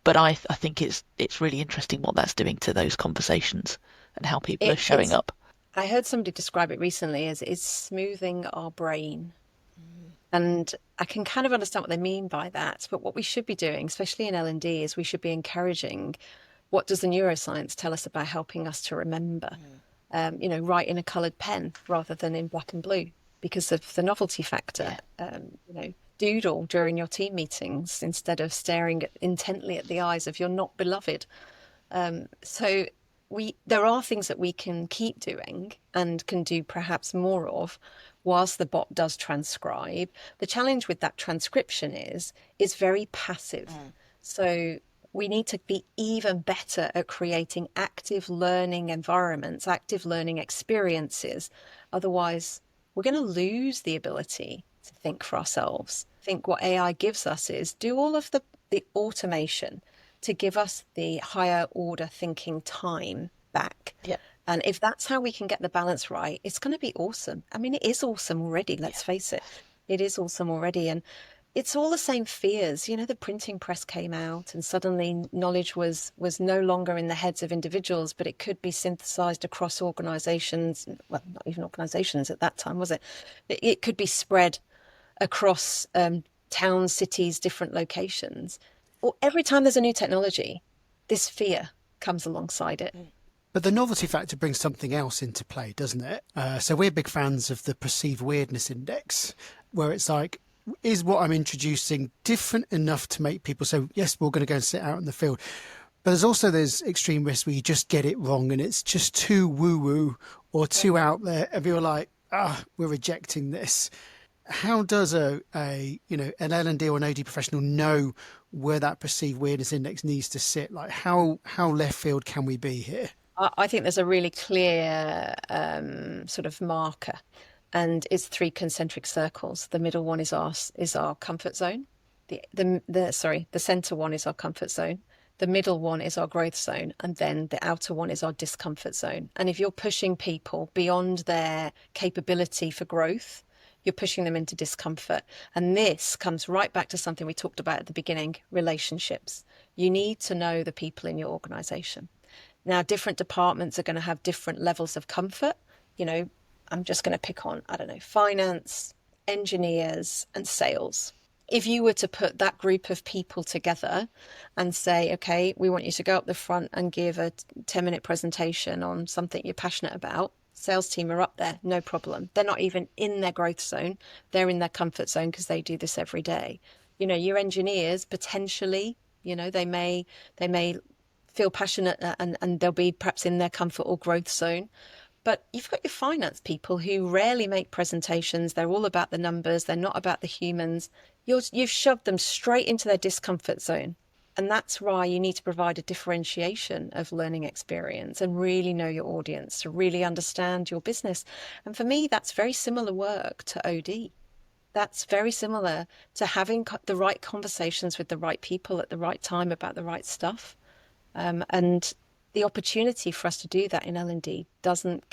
But I think it's really interesting what that's doing to those conversations and how people are showing up. I heard somebody describe it recently as it's smoothing our brain. And I can kind of understand what they mean by that. But what we should be doing, especially in L&D, is we should be encouraging what does the neuroscience tell us about helping us to remember, write in a coloured pen rather than in black and blue because of the novelty factor. Doodle during your team meetings instead of staring intently at the eyes of your not beloved. So there are things that we can keep doing and can do perhaps more of whilst the bot does transcribe. The challenge with that transcription is very passive. So we need to be even better at creating active learning environments, active learning experiences. Otherwise, we're going to lose the ability to think for ourselves. I think what AI gives us is do all of the automation to give us the higher order thinking time back. Yeah. And if that's how we can get the balance right, it's going to be awesome. I mean, it is awesome already, let's face it. It is awesome already. And it's all the same fears. The printing press came out and suddenly knowledge was no longer in the heads of individuals, but it could be synthesized across organizations. Well, not even organizations at that time, was it? It could be spread across towns, cities, different locations. Or every time there's a new technology, this fear comes alongside it. But the novelty factor brings something else into play, doesn't it? So we're big fans of the perceived weirdness index, where it's like, is what I'm introducing different enough to make people say, yes, we're going to go and sit out in the field? But there's extreme risk where you just get it wrong and it's just too woo-woo or too out there. And you're like, we're rejecting this. How does an L&D or an OD professional know where that perceived weirdness index needs to sit? Like how left field can we be here? I think there's a really clear sort of marker, and it's three concentric circles. The middle one is our comfort zone. The center one is our comfort zone. The middle one is our growth zone, and then the outer one is our discomfort zone. And if you're pushing people beyond their capability for growth, you're pushing them into discomfort. And this comes right back to something we talked about at the beginning, relationships. You need to know the people in your organization. Now, different departments are going to have different levels of comfort. I'm just going to pick on, I don't know, finance, engineers, and sales. If you were to put that group of people together and say, okay, we want you to go up the front and give a 10-minute presentation on something you're passionate about, sales team are up there, no problem. They're not even in their growth zone. They're in their comfort zone because they do this every day. Your engineers potentially, they may feel passionate and they'll be perhaps in their comfort or growth zone. But you've got your finance people who rarely make presentations. They're all about the numbers. They're not about the humans. You've shoved them straight into their discomfort zone. And that's why you need to provide a differentiation of learning experience and really know your audience, to really understand your business. And for me, that's very similar work to OD. That's very similar to having the right conversations with the right people at the right time about the right stuff. And the opportunity for us to do that in L&D doesn't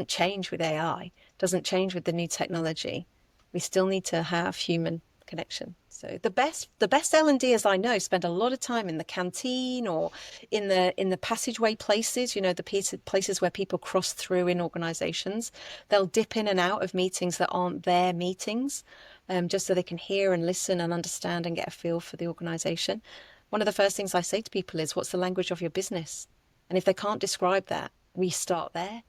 change with AI, doesn't change with the new technology. We still need to have human connection. So the best L&Ders I know spend a lot of time in the canteen or in the passageway places, the places where people cross through in organizations. They'll dip in and out of meetings that aren't their meetings, just so they can hear and listen and understand and get a feel for the organization. One of the first things I say to people is, what's the language of your business? And if they can't describe that, we start there.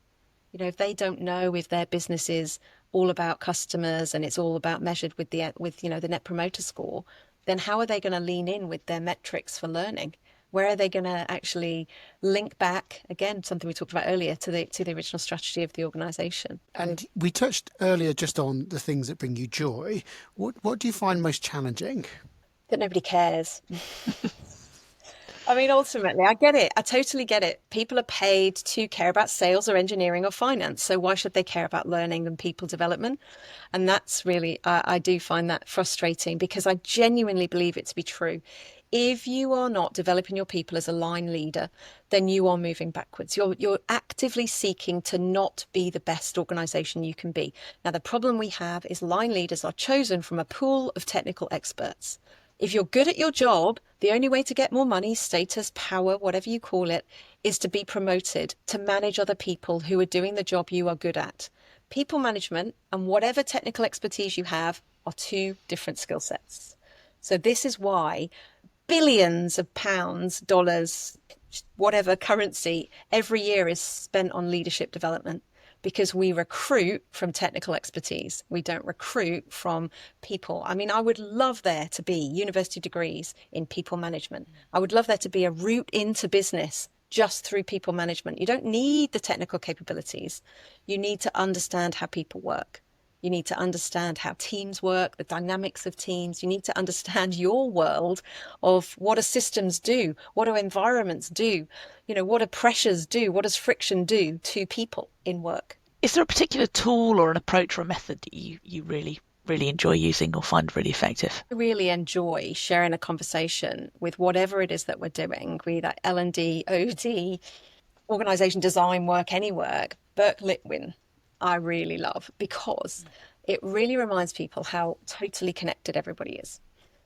If they don't know if their business is all about customers and it's all about measured with the Net Promoter Score, then how are they going to lean in with their metrics for learning? Where are they going to actually link back, again, something we talked about earlier, to the original strategy of the organization? And we touched earlier just on the things that bring you joy. What do you find most challenging? That nobody cares. I mean, ultimately, I get it. I totally get it. People are paid to care about sales or engineering or finance. So why should they care about learning and people development? And that's really, I do find that frustrating because I genuinely believe it to be true. If you are not developing your people as a line leader, then you are moving backwards. You're actively seeking to not be the best organization you can be. Now, the problem we have is line leaders are chosen from a pool of technical experts. If you're good at your job, the only way to get more money, status, power, whatever you call it, is to be promoted, to manage other people who are doing the job you are good at. People management and whatever technical expertise you have are two different skill sets. So this is why billions of pounds, dollars, whatever currency every year is spent on leadership development. Because we recruit from technical expertise. We don't recruit from people. I mean, I would love there to be university degrees in people management. I would love there to be a route into business just through people management. You don't need the technical capabilities. You need to understand how people work. You need to understand how teams work, the dynamics of teams. You need to understand your world of what do systems do? What do environments do? What do pressures do? What does friction do to people in work? Is there a particular tool or an approach or a method that you really, really enjoy using or find really effective? I really enjoy sharing a conversation with whatever it is that we're doing, be that L&D, OD, organization design work, any work. Burke Litwin, I really love because it really reminds people how totally connected everybody is.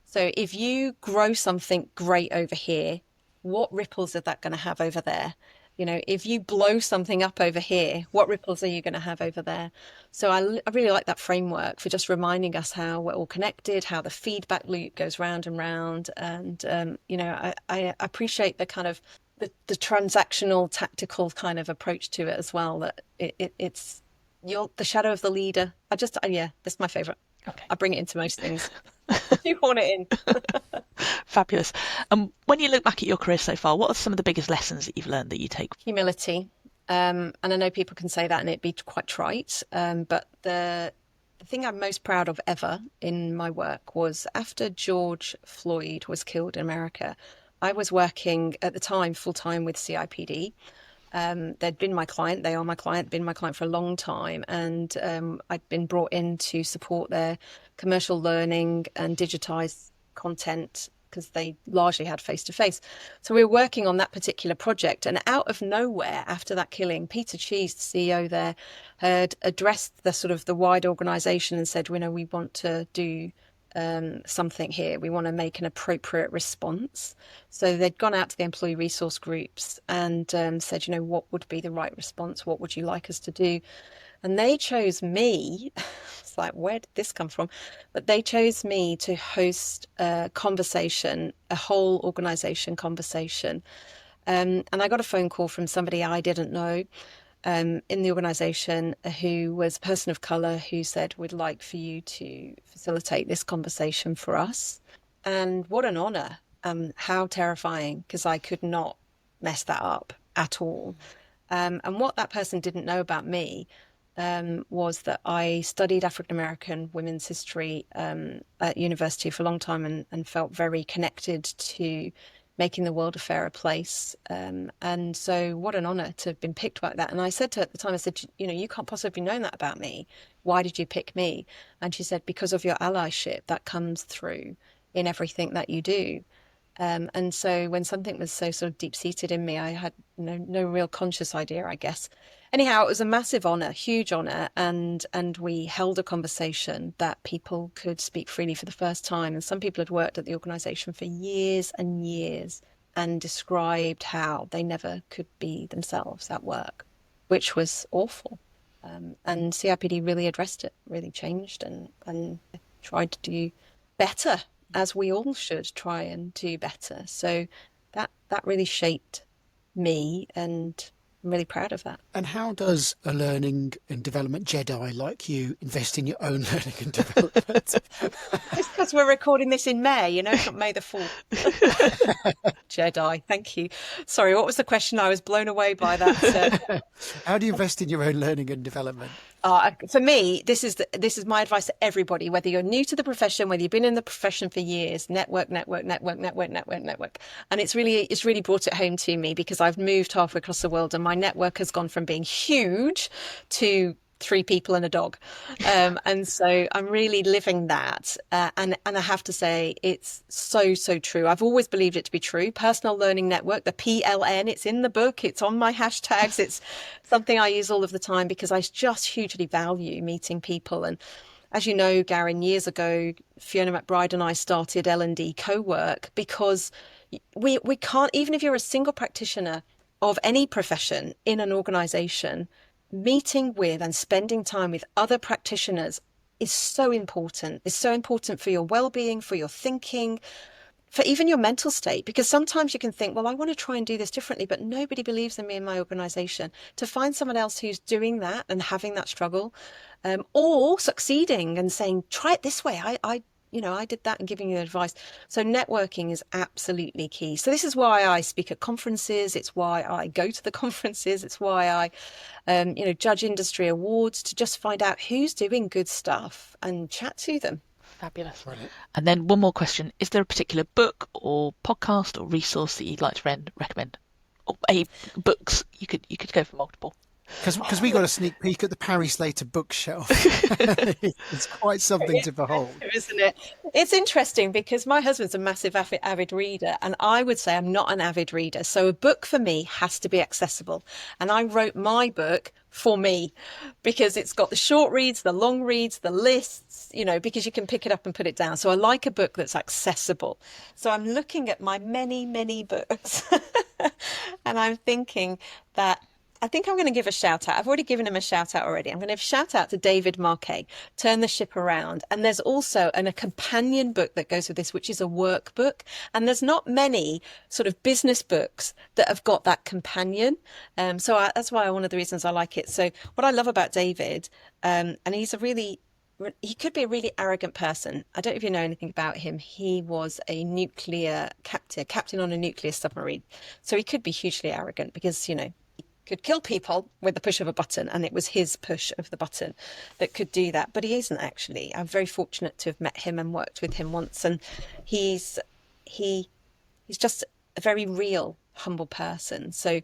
So if you grow something great over here, what ripples are that going to have over there? If you blow something up over here, what ripples are you going to have over there? So I really like that framework for just reminding us how we're all connected, how the feedback loop goes round and round. And, I appreciate the kind of the transactional, tactical kind of approach to it as well, that it's you're the shadow of the leader. That's my favorite. Okay. I bring it into most things. You want it in. Fabulous. When you look back at your career so far, what are some of the biggest lessons that you've learned that you take? Humility. And I know people can say that and it'd be quite trite. But the thing I'm most proud of ever in my work was after George Floyd was killed in America, I was working at the time full time with CIPD. They'd been my client, they are my client, been my client for a long time. And I'd been brought in to support their commercial learning and digitize content because they largely had face-to-face. So we were working on that particular project. And out of nowhere, after that killing, Peter Cheese, the CEO there, had addressed the sort of the wide organization and said, we want to do something here. We want to make an appropriate response. So they'd gone out to the employee resource groups and said, what would be the right response? What would you like us to do? And they chose me. It's like, where did this come from? But they chose me to host a conversation, a whole organization conversation. And I got a phone call from somebody I didn't know in the organization who was a person of color who said, we'd like for you to facilitate this conversation for us. And what an honor. How terrifying, because I could not mess that up at all. And what that person didn't know about me was that I studied African-American women's history at university for a long time and felt very connected to making the world a fairer place. And so what an honor to have been picked like that. And I said to her at the time, I said, you can't possibly know that about me. Why did you pick me? And she said, because of your allyship that comes through in everything that you do. And so when something was so sort of deep-seated in me, I had no real conscious idea, I guess. Anyhow, it was a massive honor, huge honor. And we held a conversation that people could speak freely for the first time. And some people had worked at the organization for years and years and described how they never could be themselves at work, which was awful. And CIPD really addressed it, really changed and tried to do better, as we all should try and do better. So that really shaped me, and I'm really proud of that. And how does a learning and development Jedi like you invest in your own learning and development? Just because we're recording this in May, it's not May the 4th. Jedi, thank you. Sorry, what was the question? I was blown away by that. How do you invest in your own learning and development? For me, this is my advice to everybody, whether you're new to the profession, whether you've been in the profession for years, network. And it's really brought it home to me because I've moved halfway across the world and my network has gone from being huge to 3 people and a dog. And so I'm really living that. And I have to say, it's so true. I've always believed it to be true. Personal Learning Network, the PLN, it's in the book. It's on my hashtags. It's something I use all of the time because I just hugely value meeting people. And as you know, Garen, years ago, Fiona McBride and I started L&D Co-work because we can't, even if you're a single practitioner of any profession in an organization, meeting with and spending time with other practitioners is so important. It's so important for your well-being, for your thinking, for even your mental state, because sometimes you can think, well, I want to try and do this differently, but nobody believes in me in my organization. To find someone else who's doing that and having that struggle, or succeeding and saying, try it this way. I did that, and giving you advice. So networking is absolutely key. So this is why I speak at conferences. It's why I go to the conferences. It's why I, judge industry awards, to just find out who's doing good stuff and chat to them. Fabulous. Brilliant. And then one more question. Is there a particular book or podcast or resource that you'd like to recommend? Or books? You could go for multiple. Because we got a sneak peek at the Parry-Slater bookshelf. It's quite something to behold. Isn't it? It's interesting because my husband's a massive avid reader, and I would say I'm not an avid reader. So a book for me has to be accessible. And I wrote my book for me because it's got the short reads, the long reads, the lists, because you can pick it up and put it down. So I like a book that's accessible. So I'm looking at my many books and I'm thinking that I think I'm going to give a shout out. I've already given him a shout out already. I'm going to shout out to David Marquet, Turn the Ship Around. And there's also a companion book that goes with this, which is a workbook. And there's not many sort of business books that have got that companion. That's why one of the reasons I like it. So what I love about David, and he could be a really arrogant person. I don't know if you know anything about him. He was a nuclear captain on a nuclear submarine. So he could be hugely arrogant because, could kill people with the push of a button, and it was his push of the button that could do that. But he isn't actually. I'm very fortunate to have met him and worked with him once, and he's just a very real, humble person. So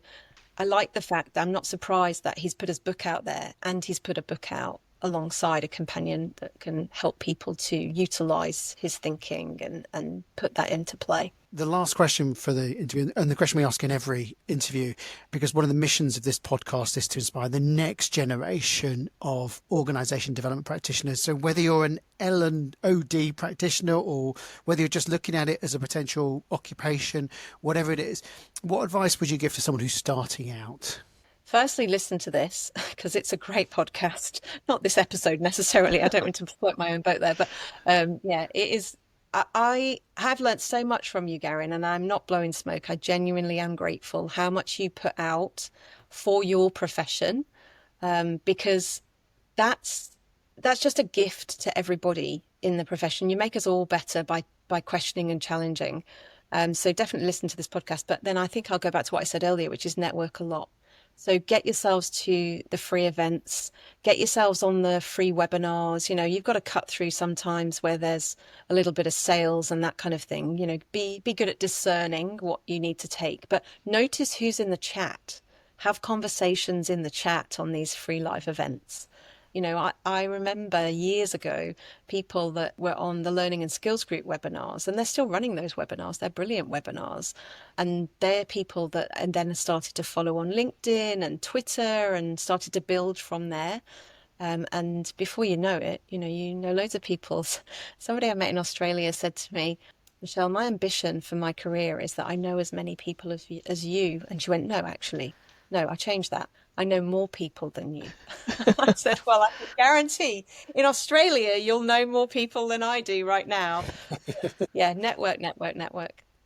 I like the fact that I'm not surprised that he's put his book out there, and he's put a book out alongside a companion that can help people to utilize his thinking and put that into play. The last question for the interview, and the question we ask in every interview, because one of the missions of this podcast is to inspire the next generation of organisation development practitioners. So whether you're an L&OD practitioner or whether you're just looking at it as a potential occupation, whatever it is, what advice would you give to someone who's starting out? Firstly, listen to this because it's a great podcast. Not this episode necessarily. I don't want to float my own boat there, but yeah, it is. I have learnt so much from you, Garen, and I'm not blowing smoke. I genuinely am grateful how much you put out for your profession, because that's just a gift to everybody in the profession. You make us all better by questioning and challenging. So definitely listen to this podcast. But then I think I'll go back to what I said earlier, which is network a lot. So get yourselves to the free events, get yourselves on the free webinars. You know, you've got to cut through sometimes where there's a little bit of sales and that kind of thing. You know, be good at discerning what you need to take, but notice who's in the chat. Have conversations in the chat on these free live events. You know, I remember years ago, people that were on the Learning and Skills Group webinars, and they're still running those webinars. They're brilliant webinars. And they're people that and then started to follow on LinkedIn and Twitter and started to build from there. And before you know it, you know loads of people. Somebody I met in Australia said to me, Michelle, my ambition for my career is that I know as many people as you. And she went, no, actually, no, I changed that. I know more people than you. I said, well, I can guarantee in Australia, you'll know more people than I do right now. Yeah, network.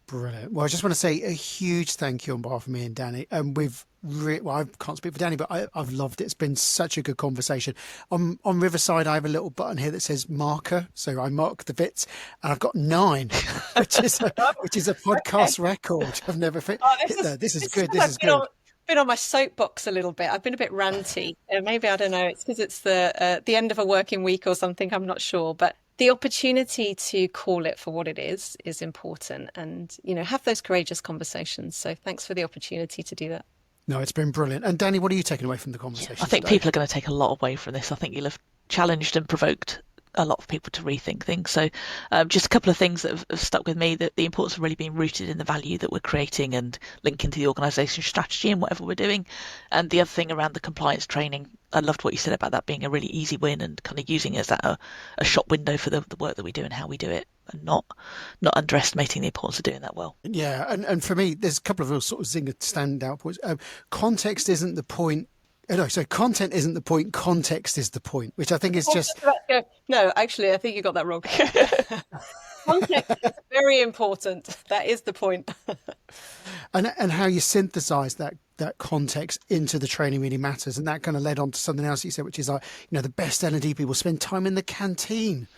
Brilliant. Well, I just want to say a huge thank you on behalf of me and Danny. Well, I can't speak for Danny, but I've loved it. It's been such a good conversation. On Riverside, I have a little button here that says marker. So I mark the bits, and I've got 9, which is a podcast record. I've never hit there. This is good. This is good. Been on my soapbox a little bit. I've been a bit ranty. Maybe, I don't know, it's because it's the end of a working week or something. I'm not sure. But the opportunity to call it for what it is important, and, you know, have those courageous conversations. So thanks for the opportunity to do that. No, it's been brilliant. And Danny, what are you taking away from the conversation? I think today? people are going to take a lot away from this. I think you'll have challenged and provoked a lot of people to rethink things. So just a couple of things that have stuck with me, that the importance of really being rooted in the value that we're creating and linking to the organisation strategy and whatever we're doing. And the other thing around the compliance training, I loved what you said about that being a really easy win and kind of using it as a shop window for the work that we do and how we do it, and not underestimating the importance of doing that well. Yeah, and for me, there's a couple of real sort of zinger standout points. Context isn't the point. No, so content isn't the point, context is the point, which I think is just... No, actually, I think you got that wrong. Context is very important. That is the point. and how you synthesize that context into the training really matters. And that kind of led on to something else you said, which is like, you know, the best L&D people spend time in the canteen.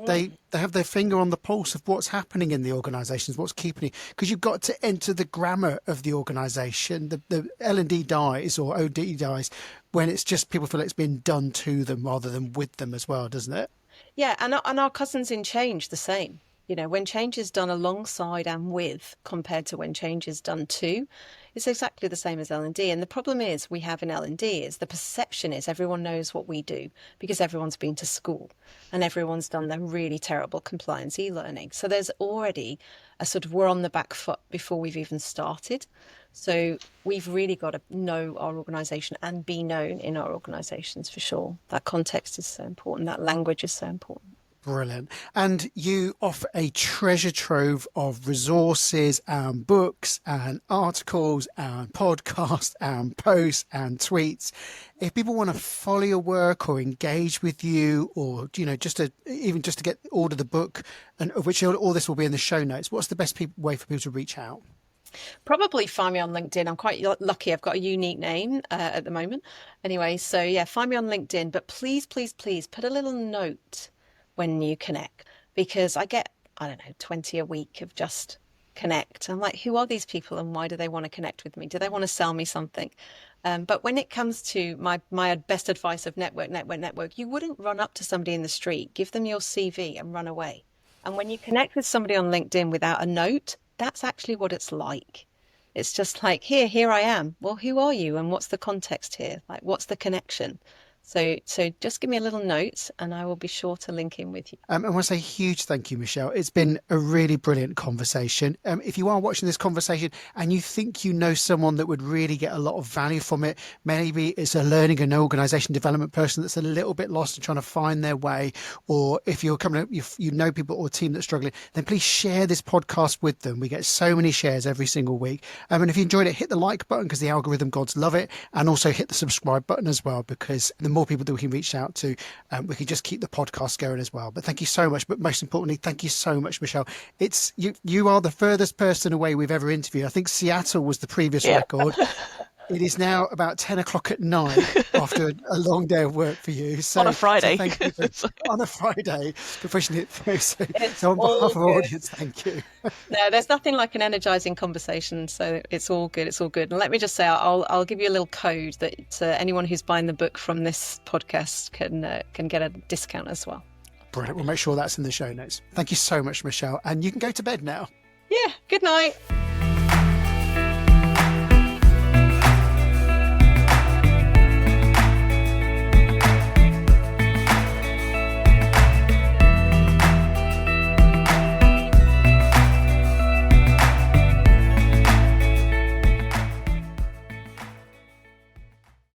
They have their finger on the pulse of what's happening in the organisations, what's keeping it, because you've got to enter the grammar of the organisation. The L&D dies or OD dies when it's just people feel it's been done to them rather than with them as well, doesn't it? Yeah, and our cousins in change the same. You know, when change is done alongside and with compared to when change is done to, it's exactly the same as L&D. And the problem is we have in L&D is the perception is everyone knows what we do because everyone's been to school and everyone's done their really terrible compliance e-learning. So there's already a sort of we're on the back foot before we've even started. So we've really got to know our organisation and be known in our organisations for sure. That context is so important. That language is so important. Brilliant. And you offer a treasure trove of resources and books and articles and podcasts and posts and tweets. If people want to follow your work or engage with you, or, you know, just to order the book, and of which all this will be in the show notes, what's the best way for people to reach out? Probably find me on LinkedIn. I'm quite lucky. I've got a unique name at the moment. Anyway, so yeah, find me on LinkedIn. But please put a little note when you connect, because I get, 20 a week of just connect. I'm like, who are these people and why do they want to connect with me? Do they want to sell me something? But when it comes to my best advice of network, you wouldn't run up to somebody in the street, give them your CV and run away. And when you connect with somebody on LinkedIn without a note, that's actually what it's like. It's just like, here I am. Well, who are you? And what's the context here? Like, what's the connection? So just give me a little note and I will be sure to link in with you. I want to say a huge thank you, Michelle. It's been a really brilliant conversation. If you are watching this conversation and you think you know someone that would really get a lot of value from it, maybe it's a learning and organisation development person that's a little bit lost and trying to find their way, or if you're coming up, you know people or a team that's struggling, then please share this podcast with them. We get so many shares every single week. And if you enjoyed it, hit the like button because the algorithm gods love it, and also hit the subscribe button as well, because the more people that we can reach out to, we can just keep the podcast going as well. But thank you so much. But most importantly, thank you so much, Michelle. It's you are the furthest person away we've ever interviewed. I think Seattle was the previous record. It is now about 10 o'clock at night after a long day of work for you. So, on a Friday. So thank you on a Friday for pushing it through. So on behalf of our audience, thank you. No, there's nothing like an energizing conversation. So it's all good. It's all good. And let me just say, I'll give you a little code that anyone who's buying the book from this podcast can get a discount as well. Brilliant. We'll make sure that's in the show notes. Thank you so much, Michelle. And you can go to bed now. Yeah. Good night.